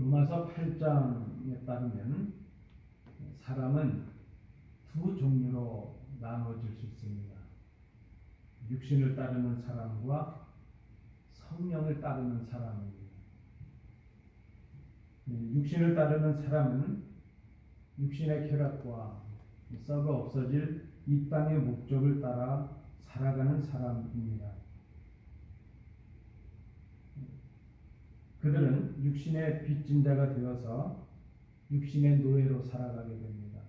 로마서 8장에 따르면 사람은 두 종류로 나누어질 수 있습니다. 육신을 따르는 사람과 성령을 따르는 사람입니다. 육신을 따르는 사람은 육신의 쾌락과 썩어 없어질 이 땅의 목적을 따라 살아가는 사람입니다. 그들은 육신의 빚진 자가 되어서 육신의 노예로 살아가게 됩니다.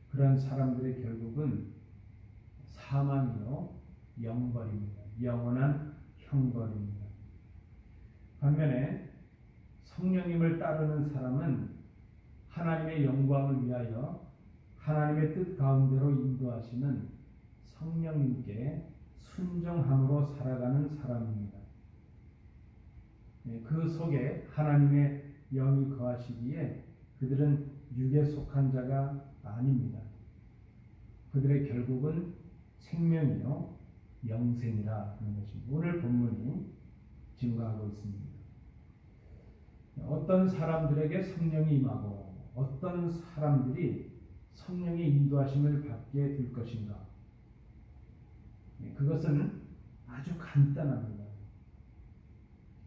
그런 사람들의 결국은 사망이요 영벌입니다. 영원한 형벌입니다. 반면에 성령님을 따르는 사람은 하나님의 영광을 위하여 하나님의 뜻 가운데로 인도하시는 성령님께 순종함으로 살아가는 사람입니다. 그 속에 하나님의 영이 거하시기에 그들은 육에 속한 자가 아닙니다. 그들의 결국은 생명이요 영생이라 하는 것입니다. 오늘 본문이 증거하고 있습니다. 어떤 사람들에게 성령이 임하고 어떤 사람들이 성령의 인도하심을 받게 될 것인가? 그것은 아주 간단합니다.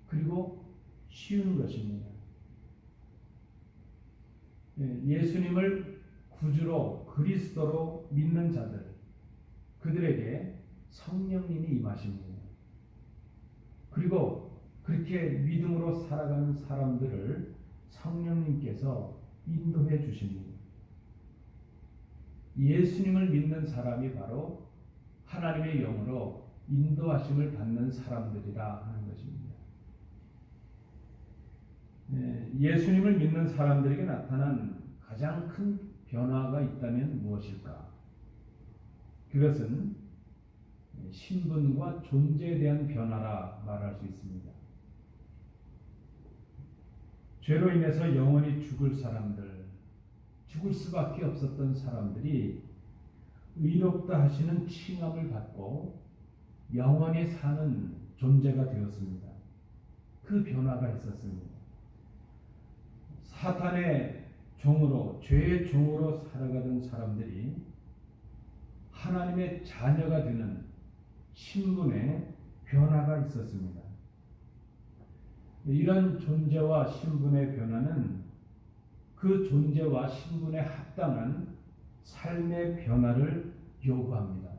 그리고 쉬운 것입니다. 예수님을 구주로 그리스도로 믿는 자들, 그들에게 성령님이 임하십니다. 그리고 그렇게 믿음으로 살아가는 사람들을 성령님께서 인도해 주십니다. 예수님을 믿는 사람이 바로 하나님의 영으로 인도하심을 받는 사람들이라 하는 것입니다. 예수님을 믿는 사람들에게 나타난 가장 큰 변화가 있다면 무엇일까? 그것은 신분과 존재에 대한 변화라 말할 수 있습니다. 죄로 인해서 영원히 죽을 사람들, 죽을 수밖에 없었던 사람들이 의롭다 하시는 칭함을 받고 영원히 사는 존재가 되었습니다. 그 변화가 있었습니다. 사탄의 종으로, 죄의 종으로 살아가던 사람들이 하나님의 자녀가 되는 신분의 변화가 있었습니다. 이런 존재와 신분의 변화는 그 존재와 신분에 합당한 삶의 변화를 요구합니다.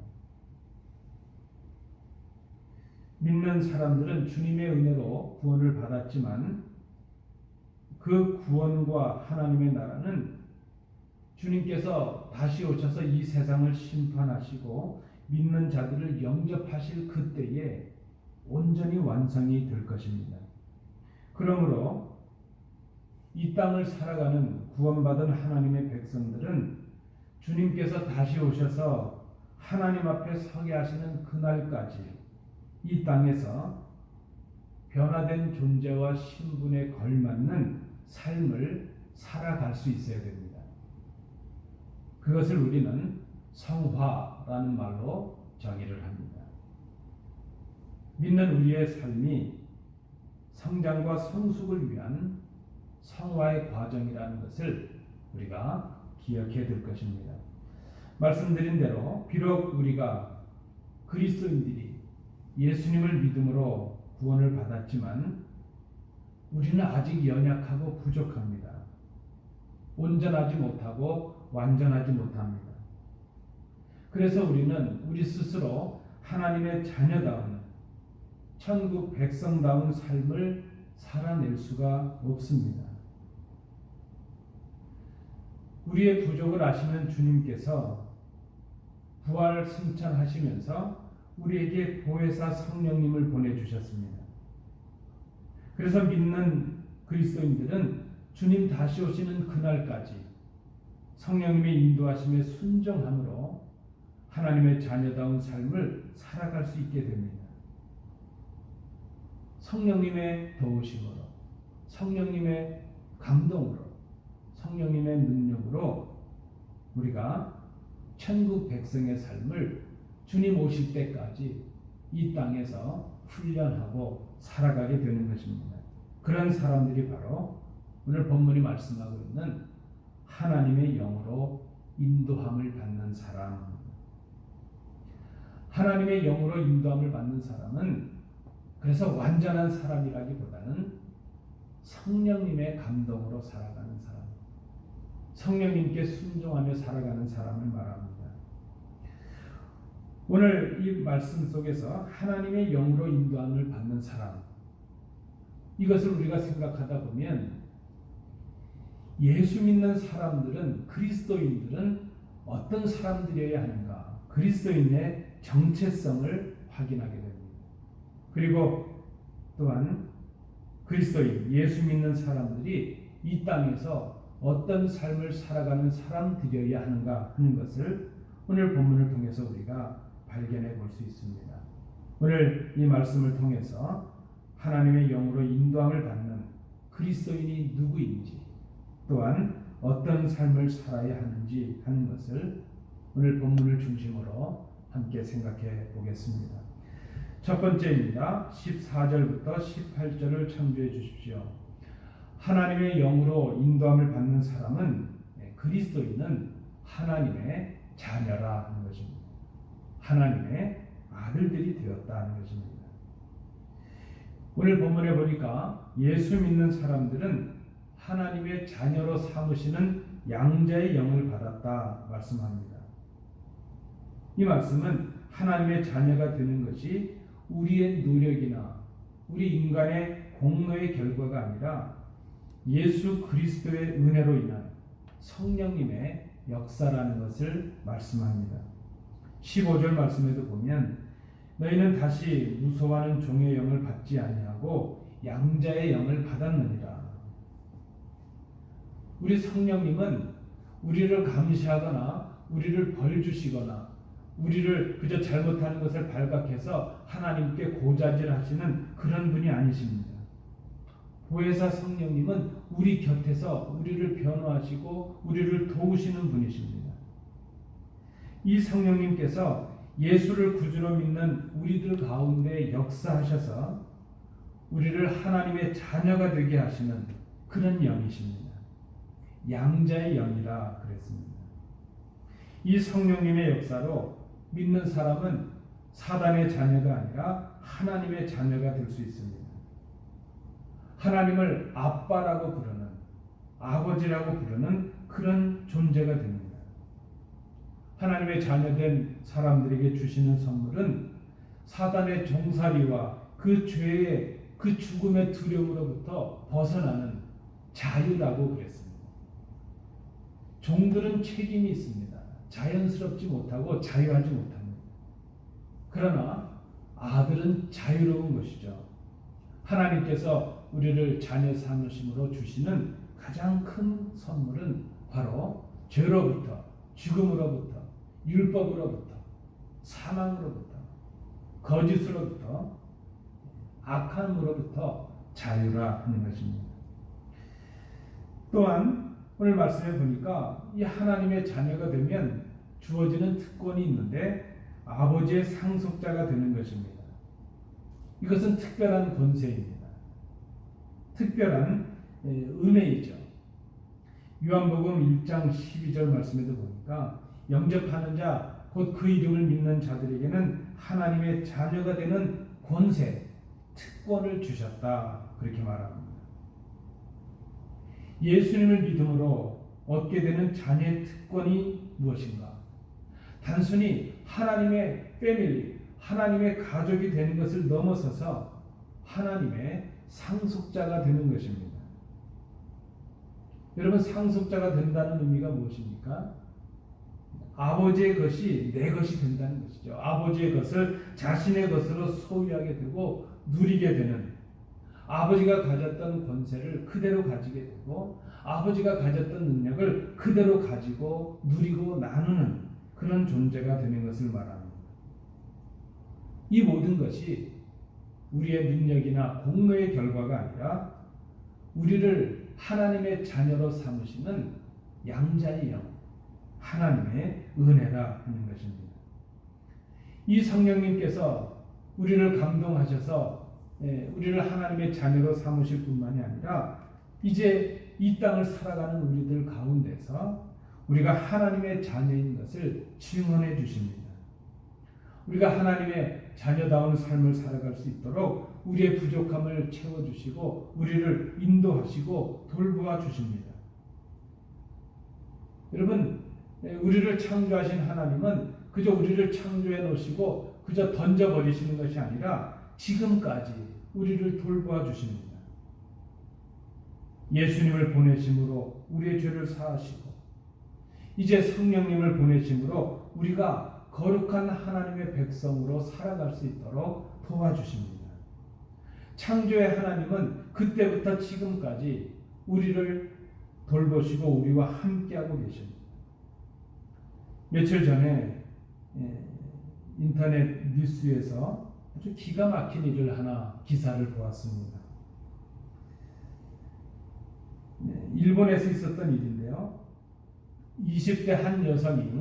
믿는 사람들은 주님의 은혜로 구원을 받았지만 그 구원과 하나님의 나라는 주님께서 다시 오셔서 이 세상을 심판하시고 믿는 자들을 영접하실 그때에 온전히 완성이 될 것입니다. 그러므로 이 땅을 살아가는 구원받은 하나님의 백성들은 주님께서 다시 오셔서 하나님 앞에 서게 하시는 그날까지 이 땅에서 변화된 존재와 신분에 걸맞는 삶을 살아갈 수 있어야 됩니다. 그것을 우리는 성화라는 말로 정의를 합니다. 믿는 우리의 삶이 성장과 성숙을 위한 성화의 과정이라는 것을 우리가 기억해야 될 것입니다. 말씀드린 대로 비록 우리가 그리스도인들이 예수님을 믿음으로 구원을 받았지만 우리는 아직 연약하고 부족합니다. 온전하지 못하고 완전하지 못합니다. 그래서 우리는 우리 스스로 하나님의 자녀다운 천국 백성다운 삶을 살아낼 수가 없습니다. 우리의 부족을 아시는 주님께서 부활 승천하시면서 우리에게 보혜사 성령님을 보내주셨습니다. 그래서 믿는 그리스도인들은 주님 다시 오시는 그날까지 성령님의 인도하심에 순종함으로 하나님의 자녀다운 삶을 살아갈 수 있게 됩니다. 성령님의 도우심으로, 성령님의 감동으로, 성령님의 능력으로 우리가 천국 백성의 삶을 주님 오실 때까지 이 땅에서 훈련하고 살아가게 되는 것입니다. 그런 사람들이 바로 오늘 본문이 말씀하고 있는 하나님의 영으로 인도함을 받는 사람. 하나님의 영으로 인도함을 받는 사람은 그래서 완전한 사람이라기보다는 성령님의 감동으로 살아가는 사람, 성령님께 순종하며 살아가는 사람을 말합니다. 오늘 이 말씀 속에서 하나님의 영으로 인도함을 받는 사람, 이것을 우리가 생각하다 보면 예수 믿는 사람들은, 그리스도인들은 어떤 사람들이어야 하는가, 그리스도인의 정체성을 확인하게 됩니다. 그리고 또한 그리스도인, 예수 믿는 사람들이 이 땅에서 어떤 삶을 살아가는 사람들이어야 하는가 하는 것을 오늘 본문을 통해서 우리가 발견해 볼 수 있습니다. 오늘 이 말씀을 통해서 하나님의 영으로 인도함을 받는 그리스도인이 누구인지, 또한 어떤 삶을 살아야 하는지 하는 것을 오늘 본문을 중심으로 함께 생각해 보겠습니다. 첫 번째입니다. 14절부터 18절을 참조해 주십시오. 하나님의 영으로 인도함을 받는 사람은, 그리스도인은 하나님의 자녀라 하는 것입니다. 하나님의 아들들이 되었다 하는 것입니다. 오늘 본문에 보니까 예수 믿는 사람들은 하나님의 자녀로 삼으시는 양자의 영을 받았다 말씀합니다. 이 말씀은 하나님의 자녀가 되는 것이 우리의 노력이나 우리 인간의 공로의 결과가 아니라 예수 그리스도의 은혜로 인한 성령님의 역사라는 것을 말씀합니다. 15절 말씀에도 보면 너희는 다시 무서워하는 종의 영을 받지 아니하고 양자의 영을 받았느니라. 우리 성령님은 우리를 감시하거나 우리를 벌 주시거나 우리를 그저 잘못하는 것을 발각해서 하나님께 고자질하시는 그런 분이 아니십니다. 보혜사 성령님은 우리 곁에서 우리를 변호하시고 우리를 도우시는 분이십니다. 이 성령님께서 예수를 구주로 믿는 우리들 가운데 역사하셔서 우리를 하나님의 자녀가 되게 하시는 그런 영이십니다. 양자의 영이라 그랬습니다. 이 성령님의 역사로 믿는 사람은 사단의 자녀가 아니라 하나님의 자녀가 될 수 있습니다. 하나님을 아빠라고 부르는, 아버지라고 부르는 그런 존재가 됩니다. 하나님의 자녀된 사람들에게 주시는 선물은 사단의 종살이와 그 죄의 그 죽음의 두려움으로부터 벗어나는 자유라고 그랬습니다. 종들은 책임이 있습니다. 자연스럽지 못하고 자유하지 못합니다. 그러나 아들은 자유로운 것이죠. 하나님께서 우리를 자녀 삼으심으로 주시는 가장 큰 선물은 바로 죄로부터, 죽음으로부터, 율법으로부터, 사망으로부터, 거짓으로부터, 악함으로부터 자유라 하는 것입니다. 또한 오늘 말씀해 보니까 이 하나님의 자녀가 되면 주어지는 특권이 있는데 아버지의 상속자가 되는 것입니다. 이것은 특별한 권세입니다. 특별한 은혜이죠. 요한복음 1장 12절 말씀에도 보니까 영접하는 자, 곧 그 이름을 믿는 자들에게는 하나님의 자녀가 되는 권세, 특권을 주셨다 그렇게 말합니다. 예수님을 믿음으로 얻게 되는 자녀의 특권이 무엇인가? 단순히 하나님의 패밀리, 하나님의 가족이 되는 것을 넘어서서 하나님의 상속자가 되는 것입니다. 여러분, 상속자가 된다는 의미가 무엇입니까? 아버지의 것이 내 것이 된다는 것이죠. 아버지의 것을 자신의 것으로 소유하게 되고 누리게 되는, 아버지가 가졌던 권세를 그대로 가지게 되고 아버지가 가졌던 능력을 그대로 가지고 누리고 나누는 그런 존재가 되는 것을 말합니다. 이 모든 것이 우리의 능력이나 공로의 결과가 아니라 우리를 하나님의 자녀로 삼으시는 양자의 영, 하나님의 은혜라 하는 것입니다. 이 성령님께서 우리를 감동하셔서 우리를 하나님의 자녀로 삼으실 뿐만이 아니라 이제 이 땅을 살아가는 우리들 가운데서 우리가 하나님의 자녀인 것을 증언해 주십니다. 우리가 하나님의 자녀다운 삶을 살아갈 수 있도록 우리의 부족함을 채워주시고 우리를 인도하시고 돌보아 주십니다. 여러분, 우리를 창조하신 하나님은 그저 우리를 창조해 놓으시고 그저 던져버리시는 것이 아니라 지금까지 우리를 돌보아 주십니다. 예수님을 보내심으로 우리의 죄를 사하시고 이제 성령님을 보내심으로 우리가 거룩한 하나님의 백성으로 살아갈 수 있도록 도와주십니다. 창조의 하나님은 그때부터 지금까지 우리를 돌보시고 우리와 함께하고 계십니다. 며칠 전에 인터넷 뉴스에서 아주 기가 막힌 일을 하나 기사를 보았습니다. 일본에서 있었던 일인데요. 20대 한 여성이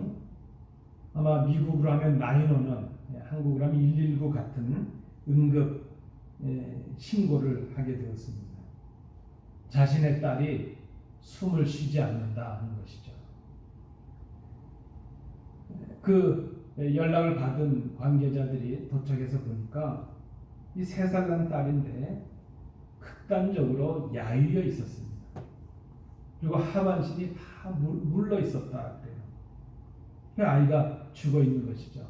아마 미국으로 하면 911, 한국으로 하면 119 같은 응급 신고를 하게 되었습니다. 자신의 딸이 숨을 쉬지 않는다 하는 것이죠. 그 연락을 받은 관계자들이 도착해서 보니까 이 3살 난 딸인데 극단적으로 야위어 있었습니다. 그리고 하반신이 다 물러 있었다 그래요. 그 아이가 죽어 있는 것이죠.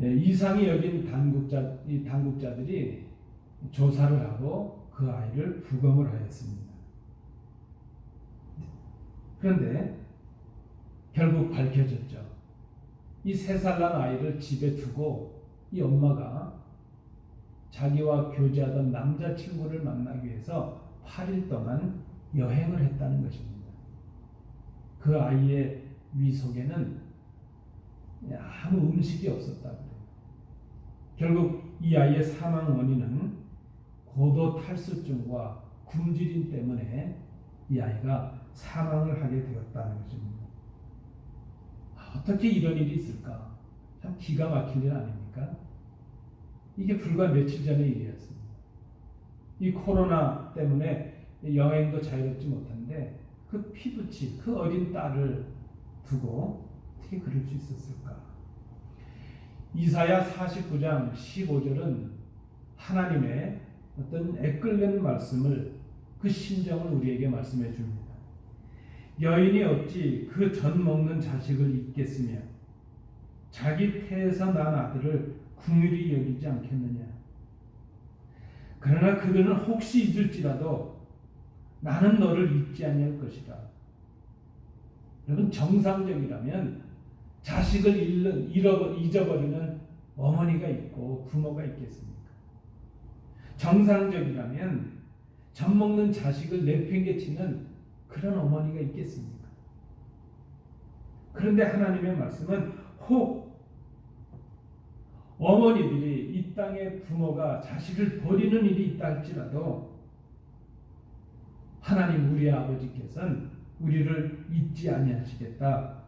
이상이 여긴 당국자들이 조사를 하고 그 아이를 부검을 하였습니다. 그런데 결국 밝혀졌죠. 이 3살 난 아이를 집에 두고 이 엄마가 자기와 교제하던 남자친구를 만나기 위해서 8일 동안 여행을 했다는 것입니다. 그 아이의 위 속에는 아무 음식이 없었다 그래요. 결국 이 아이의 사망 원인은 고도 탈수증과 굶주림 때문에 이 아이가 사망을 하게 되었다는 것입니다. 어떻게 이런 일이 있을까? 참 기가 막힌 일 아닙니까? 이게 불과 며칠 전의 일이었습니다. 이 코로나 때문에 여행도 자유롭지 못한데 그 피부치, 그 어린 딸을 두고 어떻게 그럴 수 있었을까? 이사야 49장 15절은 하나님의 어떤 애끓는 말씀을, 그 심정을 우리에게 말씀해 줍니다. 여인이 어찌 그 젖 먹는 자식을 잊겠으며 자기 태에서 난 아들을 긍휼히 여기지 않겠느냐. 그러나 그들은 혹시 잊을지라도 나는 너를 잊지 아니할 것이다. 여러분, 정상적이라면 자식을 잊어버리는 어머니가 있고 부모가 있겠습니까? 정상적이라면 젖 먹는 자식을 내팽개치는 그런 어머니가 있겠습니까? 그런데 하나님의 말씀은 혹 어머니들이 이 땅의 부모가 자식을 버리는 일이 있다 할지라도 하나님 우리의 아버지께서는 우리를 잊지 아니하시겠다.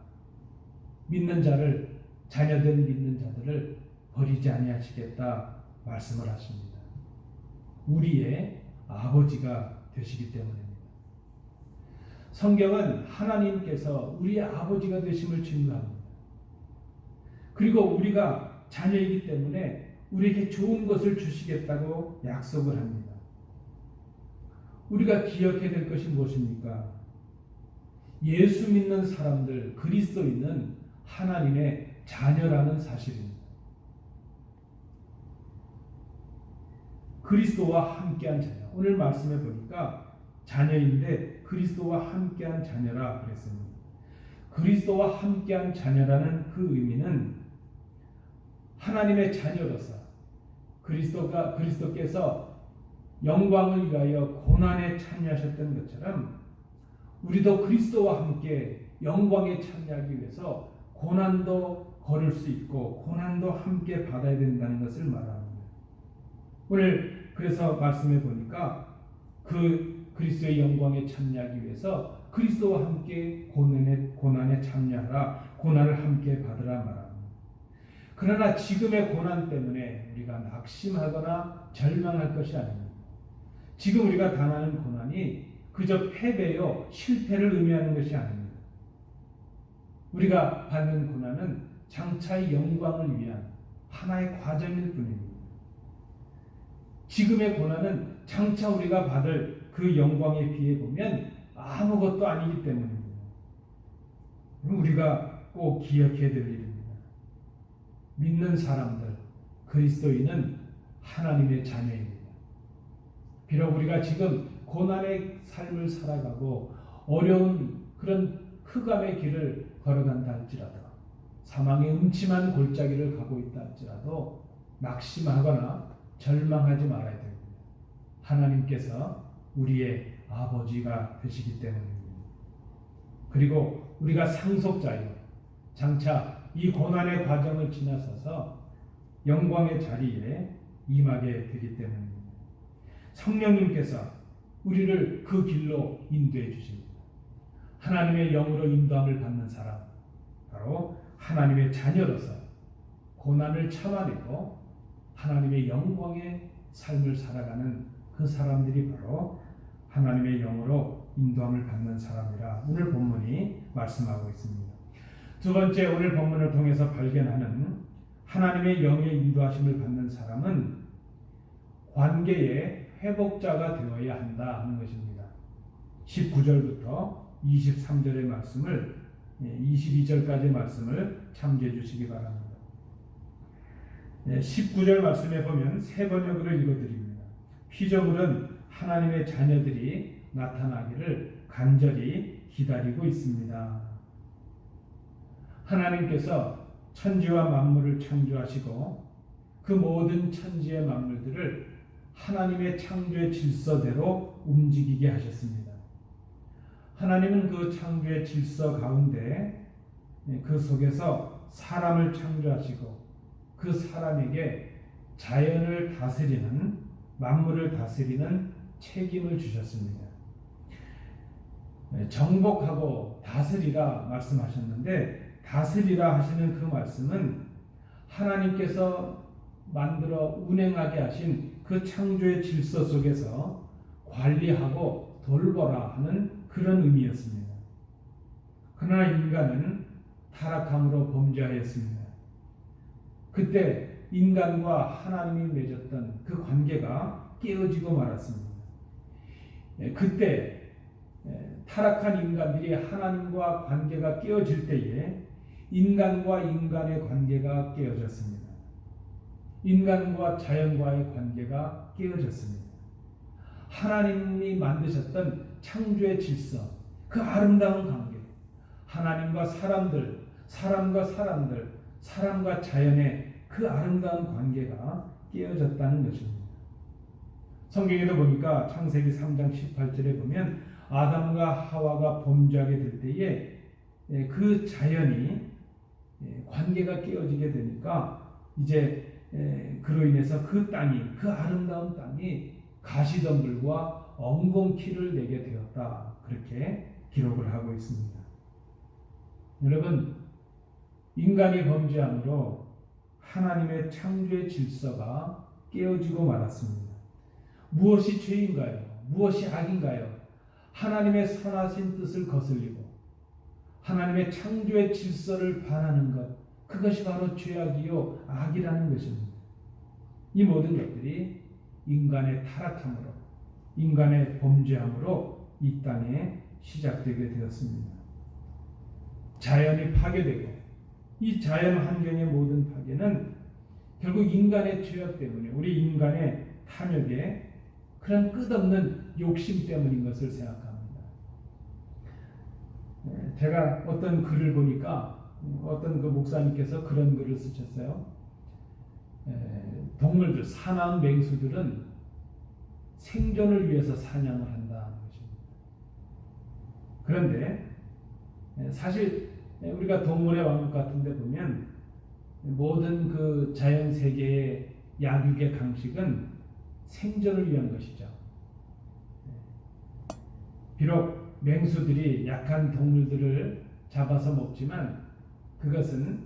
믿는 자를, 자녀된 믿는 자들을 버리지 아니하시겠다 말씀을 하십니다. 우리의 아버지가 되시기 때문입니다. 성경은 하나님께서 우리의 아버지가 되심을 증거합니다. 그리고 우리가 자녀이기 때문에 우리에게 좋은 것을 주시겠다고 약속을 합니다. 우리가 기억해야 될 것이 무엇입니까? 예수 믿는 사람들, 그리스도인은 하나님의 자녀라는 사실입니다. 그리스도와 함께한 자녀. 오늘 말씀해 보니까 자녀인데 그리스도와 함께한 자녀라 그랬습니다. 그리스도와 함께한 자녀라는 그 의미는 하나님의 자녀로서 그리스도께서 영광을 위하여 고난에 참여하셨던 것처럼 우리도 그리스도와 함께 영광에 참여하기 위해서 고난도 걸을 수 있고 고난도 함께 받아야 된다는 것을 말합니다. 오늘 그래서 말씀해 보니까 그 그리스도의 영광에 참여하기 위해서 그리스도와 함께 고난에 참여하라, 고난을 함께 받으라 말합니다. 그러나 지금의 고난 때문에 우리가 낙심하거나 절망할 것이 아닙니다. 지금 우리가 당하는 고난이 그저 패배요 실패를 의미하는 것이 아닙니다. 우리가 받는 고난은 장차의 영광을 위한 하나의 과정일 뿐입니다. 지금의 고난은 장차 우리가 받을 그 영광에 비해 보면 아무것도 아니기 때문입니다. 우리가 꼭 기억해야 될 일입니다. 믿는 사람들, 그리스도인은 하나님의 자녀입니다. 비록 우리가 지금 고난의 삶을 살아가고 어려운 그런 흑암의 길을 걸어간다 할지라도, 사망의 음침한 골짜기를 가고 있다 할지라도 낙심하거나 절망하지 말아야 됩니다. 하나님께서 우리의 아버지가 되시기 때문입니다. 그리고 우리가 상속자요, 장차 이 고난의 과정을 지나서서 영광의 자리에 임하게 되기 때문입니다. 성령님께서 우리를 그 길로 인도해 주십니다. 하나님의 영으로 인도함을 받는 사람, 바로 하나님의 자녀로서 고난을 참아내고 하나님의 영광의 삶을 살아가는 그 사람들이 바로 하나님의 영으로 인도함을 받는 사람이라 오늘 본문이 말씀하고 있습니다. 두 번째, 오늘 본문을 통해서 발견하는 하나님의 영의 인도하심을 받는 사람은 관계의 회복자가 되어야 한다 하는 것입니다. 19절부터 23절의 말씀을 22절까지의 말씀을 참조해 주시기 바랍니다. 19절 말씀에 보면 세 번역으로 읽어드립니다. 피조물은 하나님의 자녀들이 나타나기를 간절히 기다리고 있습니다. 하나님께서 천지와 만물을 창조하시고 그 모든 천지의 만물들을 하나님의 창조의 질서대로 움직이게 하셨습니다. 하나님은 그 창조의 질서 가운데 그 속에서 사람을 창조하시고 그 사람에게 자연을 다스리는, 만물을 다스리는 책임을 주셨습니다. 정복하고 다스리라 말씀하셨는데, 다스리라 하시는 그 말씀은 하나님께서 만들어 운행하게 하신 그 창조의 질서 속에서 관리하고 돌보라 하는 그런 의미였습니다. 그러나 인간은 타락함으로 범죄하였습니다. 그때 인간과 하나님이 맺었던 그 관계가 깨어지고 말았습니다. 그때 타락한 인간들이 하나님과 관계가 깨어질 때에 인간과 인간의 관계가 깨어졌습니다. 인간과 자연과의 관계가 깨어졌습니다. 하나님이 만드셨던 창조의 질서, 그 아름다운 관계, 하나님과 사람들, 사람과 사람들, 사람과 자연의 그 아름다운 관계가 깨어졌다는 것입니다. 성경에도 보니까 창세기 3장 18절에 보면 아담과 하와가 범죄하게 될 때에 그 자연이 관계가 깨어지게 되니까 이제 그로 인해서 그 땅이, 그 아름다운 땅이 가시덤불과 엉겅퀴를 내게 되었다, 그렇게 기록을 하고 있습니다. 여러분, 인간이 범죄함으로 하나님의 창조의 질서가 깨어지고 말았습니다. 무엇이 죄인가요? 무엇이 악인가요? 하나님의 선하신 뜻을 거슬리고 하나님의 창조의 질서를 반하는 것, 그것이 바로 죄악이요 악이라는 것입니다. 이 모든 것들이 인간의 타락함으로, 인간의 범죄함으로 이 땅에 시작되게 되었습니다. 자연이 파괴되고 이 자연 환경의 모든 파괴는 결국 인간의 죄악 때문에, 우리 인간의 탐욕의 그런 끝없는 욕심 때문인 것을 생각합니다. 제가 어떤 글을 보니까 어떤 그 목사님께서 그런 글을 쓰셨어요. 동물들, 사나운 맹수들은 생존을 위해서 사냥을 한다는 것입니다. 그런데 사실 우리가 동물의 왕국 같은 데 보면 모든 그 자연 세계의 약육의 강식은 생존을 위한 것이죠. 비록 맹수들이 약한 동물들을 잡아서 먹지만 그것은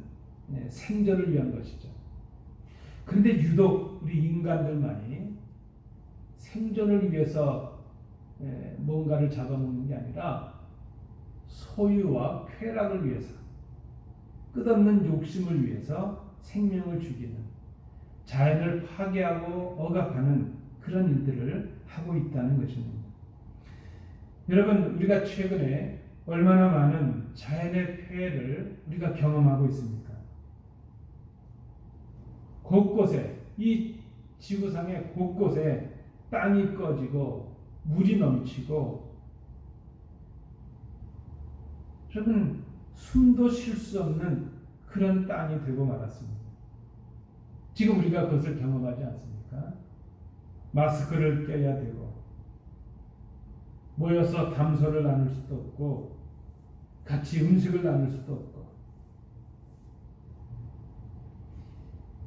생존을 위한 것이죠. 그런데 유독 우리 인간들만이 생존을 위해서 뭔가를 잡아먹는 게 아니라 소유와 쾌락을 위해서, 끝없는 욕심을 위해서 생명을 죽이는, 자연을 파괴하고 억압하는 그런 일들을 하고 있다는 것입니다. 여러분, 우리가 최근에 얼마나 많은 자연의 폐해를 우리가 경험하고 있습니까? 곳곳에, 이 지구상의 곳곳에 땅이 꺼지고 물이 넘치고, 여러분, 숨도 쉴 수 없는 그런 땅이 되고 말았습니다. 지금 우리가 그것을 경험하지 않습니까? 마스크를 껴야 되고, 모여서 담소를 나눌 수도 없고, 같이 음식을 나눌 수도 없고,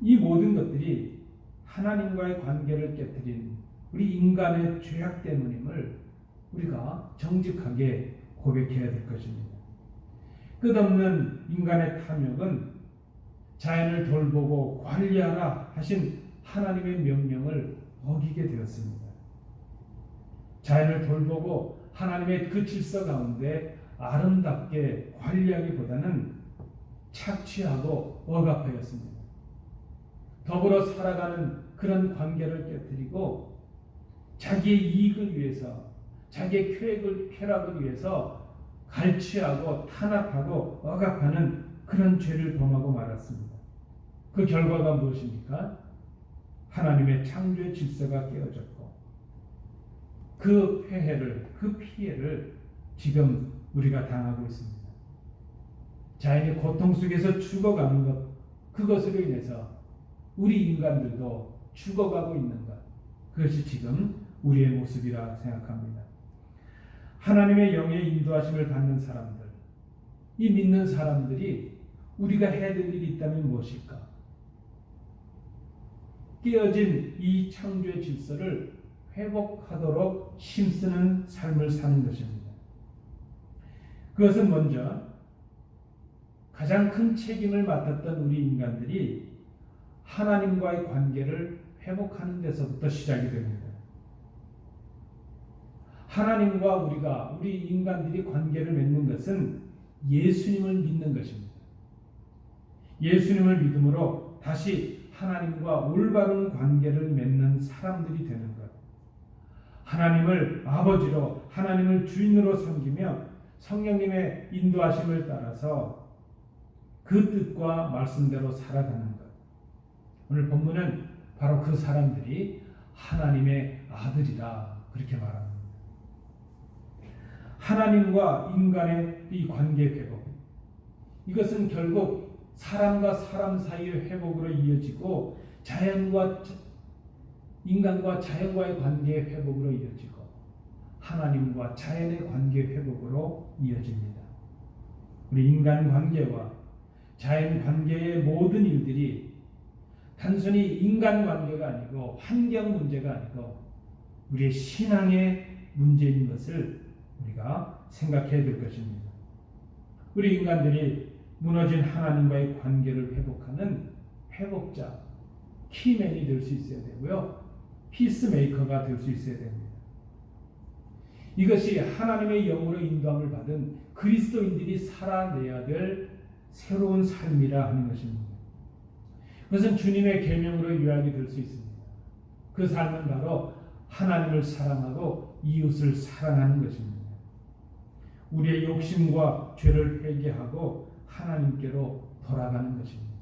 이 모든 것들이 하나님과의 관계를 깨뜨린 우리 인간의 죄악 때문임을 우리가 정직하게 고백해야 될 것입니다. 끝없는 인간의 탐욕은 자연을 돌보고 관리하라 하신 하나님의 명령을 어기게 되었습니다. 자연을 돌보고 하나님의 그 질서 가운데 아름답게 관리하기보다는 착취하고 억압하였습니다. 더불어 살아가는 그런 관계를 깨뜨리고 자기의 이익을 위해서, 자기의 쾌락을 위해서 갈취하고 탄압하고 억압하는 그런 죄를 범하고 말았습니다. 그 결과가 무엇입니까? 하나님의 창조의 질서가 깨어졌고, 그 폐해를, 그 피해를 지금 우리가 당하고 있습니다. 자연의 고통 속에서 죽어가는 것, 그것으로 인해서 우리 인간들도 죽어가고 있는 것, 그것이 지금 우리의 모습이라 생각합니다. 하나님의 영의 인도하심을 받는 사람들, 이 믿는 사람들이 우리가 해야 될 일이 있다면 무엇일까? 깨어진 이 창조의 질서를 회복하도록 힘쓰는 삶을 사는 것입니다. 그것은 먼저 가장 큰 책임을 맡았던 우리 인간들이 하나님과의 관계를 회복하는 데서부터 시작이 됩니다. 하나님과 우리 인간들이 관계를 맺는 것은 예수님을 믿는 것입니다. 예수님을 믿음으로 다시 하나님과 올바른 관계를 맺는 사람들이 되는 것. 하나님을 아버지로, 하나님을 주인으로 섬기며 성령님의 인도하심을 따라서 그 뜻과 말씀대로 살아가는 것. 오늘 본문은 바로 그 사람들이 하나님의 아들이라 그렇게 말합니다. 하나님과 인간의 이 관계 회복, 이것은 결국 사람과 사람 사이의 회복으로 이어지고 인간과 자연과의 관계의 회복으로 이어지고 하나님과 자연의 관계 회복으로 이어집니다. 우리 인간 관계와 자연 관계의 모든 일들이 단순히 인간 관계가 아니고 환경 문제가 아니고 우리의 신앙의 문제인 것을 우리가 생각해야 될 것입니다. 우리 인간들이 무너진 하나님과의 관계를 회복하는 회복자, 키맨이 될 수 있어야 되고요. 피스메이커가 될 수 있어야 됩니다. 이것이 하나님의 영으로 인도함을 받은 그리스도인들이 살아내야 될 새로운 삶이라 하는 것입니다. 그것은 주님의 계명으로 요약이 될 수 있습니다. 그 삶은 바로 하나님을 사랑하고 이웃을 사랑하는 것입니다. 우리의 욕심과 죄를 회개하고 하나님께로 돌아가는 것입니다.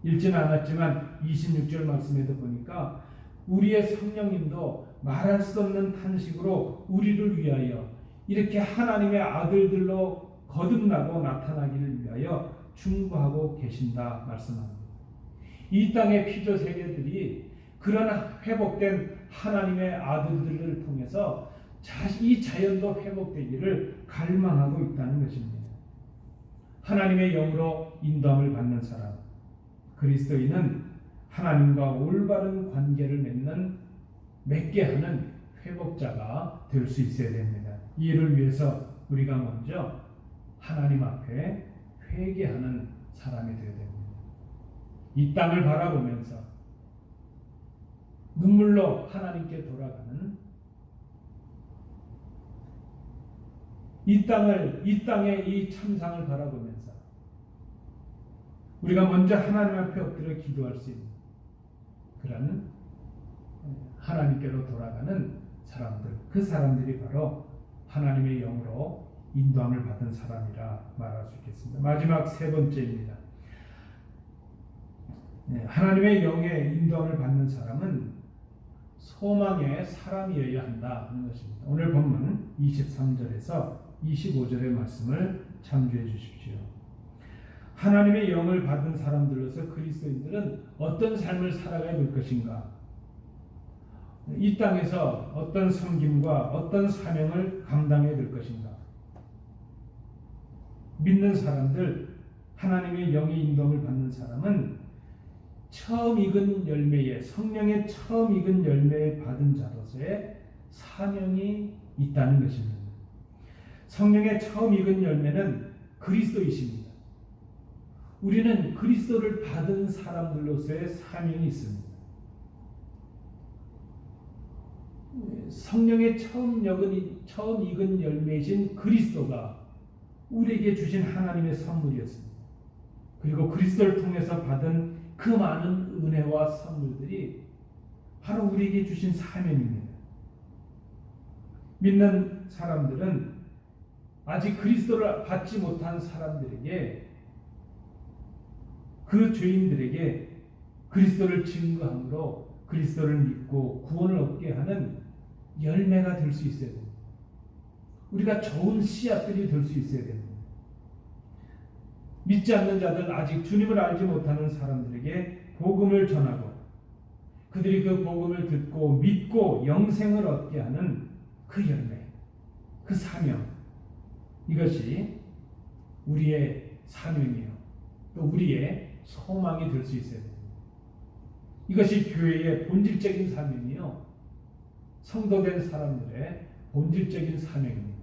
읽지는 않았지만 26절 말씀에도 보니까 우리의 성령님도 말할 수 없는 탄식으로 우리를 위하여 이렇게 하나님의 아들들로 거듭나고 나타나기를 위하여 중보하고 계신다 말씀합니다. 이 땅의 피조 세계들이 그런 회복된 하나님의 아들들을 통해서 이 자연도 회복되기를 갈망하고 있다는 것입니다. 하나님의 영으로 인도함을 받는 사람, 그리스도인은 하나님과 올바른 관계를 맺게 하는 회복자가 될 수 있어야 됩니다. 이 일을 위해서 우리가 먼저 하나님 앞에 회개하는 사람이 되어야 됩니다. 이 땅을 바라보면서 눈물로 하나님께 돌아가는 이 땅의 이 참상을 바라보면서 우리가 먼저 하나님 앞에 엎드려 기도할 수 있는 그런 하나님께로 돌아가는 사람들, 그 사람들이 바로 하나님의 영으로 인도함을 받은 사람이라 말할 수 있겠습니다. 마지막 세 번째입니다. 하나님의 영의 인도함을 받는 사람은 소망의 사람이어야 한다 하는 것입니다. 오늘 본문 23절에서 25절의 말씀을 참조해 주십시오. 하나님의 영을 받은 사람들로서 그리스도인들은 어떤 삶을 살아가야 될 것인가? 이 땅에서 어떤 섬김과 어떤 사명을 감당해야 될 것인가? 믿는 사람들, 하나님의 영의 인도를 받는 사람은 처음 익은 열매에, 성령의 처음 익은 열매에 받은 자로서의 사명이 있다는 것입니다. 성령의 처음 익은 열매는 그리스도이십니다. 우리는 그리스도를 받은 사람들로서의 사명이 있습니다. 성령의 처음 익은 열매이신 그리스도가 우리에게 주신 하나님의 선물이었습니다. 그리고 그리스도를 통해서 받은 그 많은 은혜와 선물들이 바로 우리에게 주신 사명입니다. 믿는 사람들은 아직 그리스도를 받지 못한 사람들에게, 그 죄인들에게 그리스도를 증거함으로 그리스도를 믿고 구원을 얻게 하는 열매가 될 수 있어야 됩니다. 우리가 좋은 씨앗들이 될 수 있어야 됩니다. 믿지 않는 자들, 아직 주님을 알지 못하는 사람들에게 복음을 전하고 그들이 그 복음을 듣고 믿고 영생을 얻게 하는 그 열매, 그 사명, 이것이 우리의 사명이요, 또 우리의 소망이 될 수 있어야 됩니다. 이것이 교회의 본질적인 사명이요, 성도된 사람들의 본질적인 사명입니다.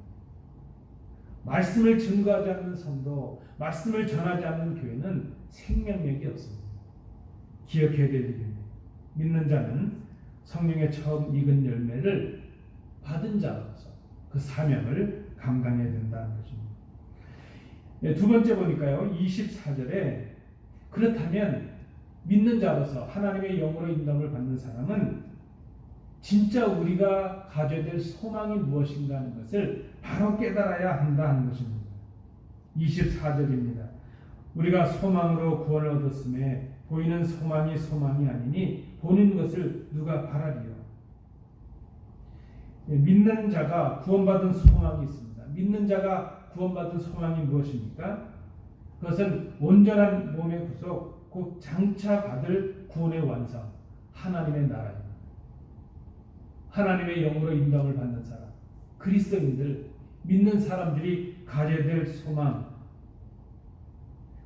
말씀을 증거하지 않는 성도, 말씀을 전하지 않는 교회는 생명력이 없습니다. 기억해야 될 일입니다. 믿는 자는 성령의 처음 익은 열매를 받은 자로서 그 사명을 감당해야 된다는 것입니다. 두 번째 보니까요, 24절에 그렇다면 믿는 자로서 하나님의 영으로 인도함을 받는 사람은 진짜 우리가 가져야 될 소망이 무엇인가 하는 것을 바로 깨달아야 한다 하는 것입니다. 24절입니다. 우리가 소망으로 구원을 얻었음에 보이는 소망이 소망이 아니니 보는 것을 누가 바라리요. 믿는 자가 구원받은 소망이 있습니다. 믿는 자가 구원받은 소망이 무엇입니까? 그것은 온전한 몸의 구속, 곧 장차 받을 구원의 완성, 하나님의 나라입니다. 하나님의 영으로 인도함을 받는 사람, 그리스도인들, 믿는 사람들이 가져야 될 소망,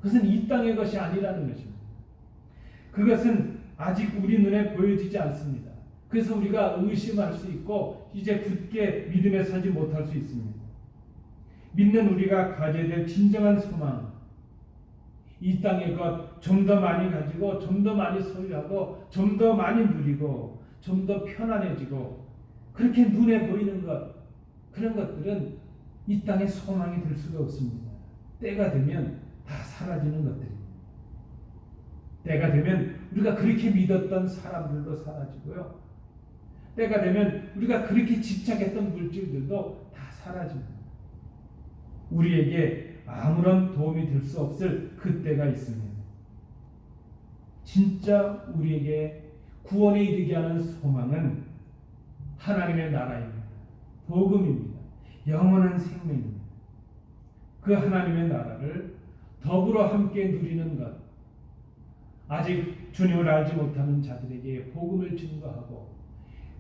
그것은 이 땅의 것이 아니라는 것입니다. 그것은 아직 우리 눈에 보여지지 않습니다. 그래서 우리가 의심할 수 있고 이제 굳게 믿음에 서지 못할 수 있습니다. 믿는 우리가 가져야 될 진정한 소망, 이 땅의 것 좀 더 많이 가지고 좀 더 많이 소유하고 좀 더 많이 누리고 좀 더 편안해지고 그렇게 눈에 보이는 것, 그런 것들은 이 땅의 소망이 될 수가 없습니다. 때가 되면 다 사라지는 것들입니다. 때가 되면 우리가 그렇게 믿었던 사람들도 사라지고요, 때가 되면 우리가 그렇게 집착했던 물질들도 다 사라집니다. 우리에게 아무런 도움이 될 수 없을 그때가 있습니다. 진짜 우리에게 구원에 이르게 하는 소망은 하나님의 나라입니다. 복음입니다. 영원한 생명입니다. 그 하나님의 나라를 더불어 함께 누리는 것, 아직 주님을 알지 못하는 자들에게 복음을 증거하고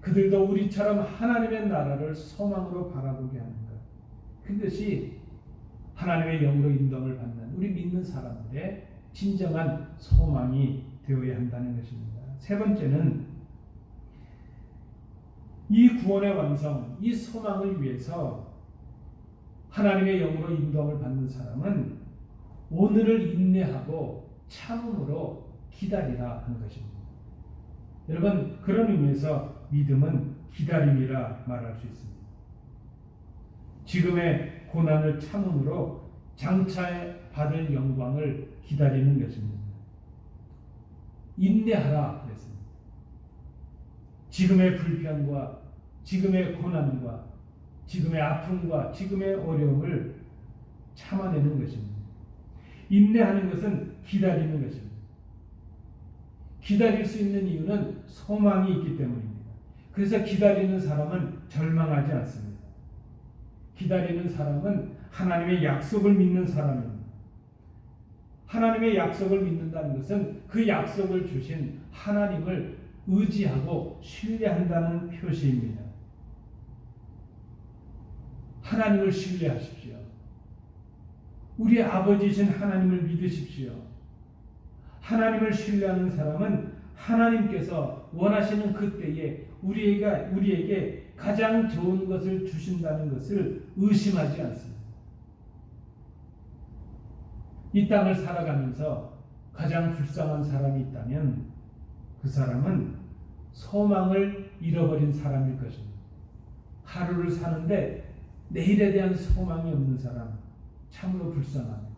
그들도 우리처럼 하나님의 나라를 소망으로 바라보게 하는 것, 그것이 하나님의 영으로 인도함을 받는 우리 믿는 사람들의 진정한 소망이 되어야 한다는 것입니다. 세 번째는 이 구원의 완성, 이 소망을 위해서 하나님의 영으로 인도함을 받는 사람은 오늘을 인내하고 참음으로 기다리라 하는 것입니다. 여러분, 그런 의미에서 믿음은 기다림이라 말할 수 있습니다. 지금의 고난을 참음으로 장차 받을 영광을 기다리는 것입니다. 인내하라 그랬습니다. 지금의 불편과 지금의 고난과 지금의 아픔과 지금의 어려움을 참아내는 것입니다. 인내하는 것은 기다리는 것입니다. 기다릴 수 있는 이유는 소망이 있기 때문입니다. 그래서 기다리는 사람은 절망하지 않습니다. 기다리는 사람은 하나님의 약속을 믿는 사람입니다. 하나님의 약속을 믿는다는 것은 그 약속을 주신 하나님을 의지하고 신뢰한다는 표시입니다. 하나님을 신뢰하십시오. 우리 아버지이신 하나님을 믿으십시오. 하나님을 신뢰하는 사람은 하나님께서 원하시는 그때에 우리에게 가장 좋은 것을 주신다는 것을 의심하지 않습니다. 이 땅을 살아가면서 가장 불쌍한 사람이 있다면 그 사람은 소망을 잃어버린 사람일 것입니다. 하루를 사는데 내일에 대한 소망이 없는 사람, 참으로 불쌍합니다.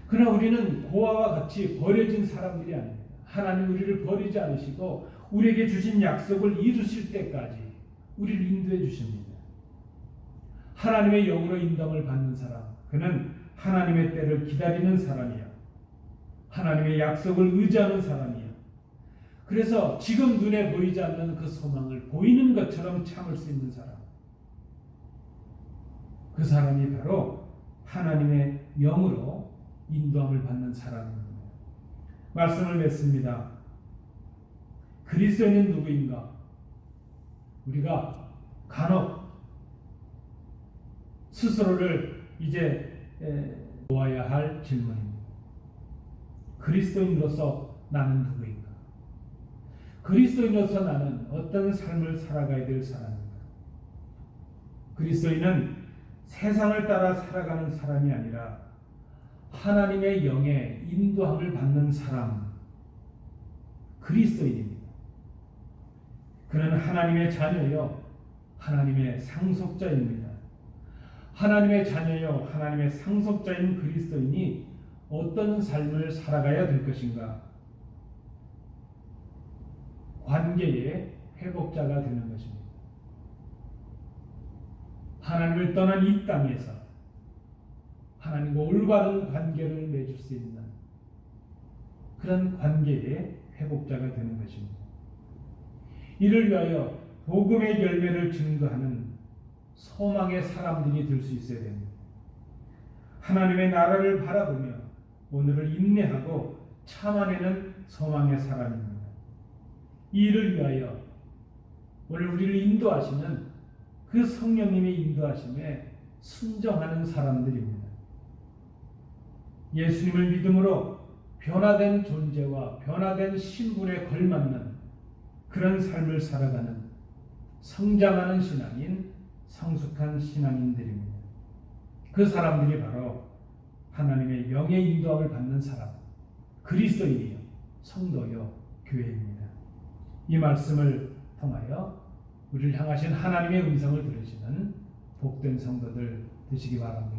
그러나 우리는 고아와 같이 버려진 사람들이 아닙니다. 하나님 우리를 버리지 않으시고 우리에게 주신 약속을 이루실 때까지 우리를 인도해 주십니다. 하나님의 영으로 인도함을 받는 사람, 그는 하나님의 때를 기다리는 사람이야. 하나님의 약속을 의지하는 사람이야. 그래서 지금 눈에 보이지 않는 그 소망을 보이는 것처럼 참을 수 있는 사람, 그 사람이 바로 하나님의 영으로 인도함을 받는 사람입니다. 말씀을 맺습니다. 그리스도인은 누구인가? 우리가 간혹 스스로를 이제 놓아야 할 질문입니다. 그리스도인으로서 나는 누구인가? 그리스도인으로서 나는 어떤 삶을 살아가야 될 사람인가? 그리스도인은 세상을 따라 살아가는 사람이 아니라 하나님의 영의 인도함을 받는 사람, 그리스도인입니다. 그는 하나님의 자녀요, 하나님의 상속자입니다. 하나님의 자녀요, 하나님의 상속자인 그리스도인이 어떤 삶을 살아가야 될 것인가? 관계의 회복자가 되는 것입니다. 하나님을 떠난 이 땅에서 하나님과 올바른 관계를 맺을 수 있는 그런 관계의 회복자가 되는 것입니다. 이를 위하여 복음의 열매를 증거하는 소망의 사람들이 될 수 있어야 됩니다. 하나님의 나라를 바라보며 오늘을 인내하고 참아내는 소망의 사람입니다. 이 일을 위하여 오늘 우리를 인도하시는 그 성령님의 인도하심에 순종하는 사람들입니다. 예수님을 믿음으로 변화된 존재와 변화된 신분에 걸맞는 그런 삶을 살아가는 성장하는 신앙인, 성숙한 신앙인들입니다. 그 사람들이 바로 하나님의 영의 인도함을 받는 사람, 그리스도인이요, 성도요, 교회입니다. 이 말씀을 통하여 우리를 향하신 하나님의 음성을 들으시는 복된 성도들 되시기 바랍니다.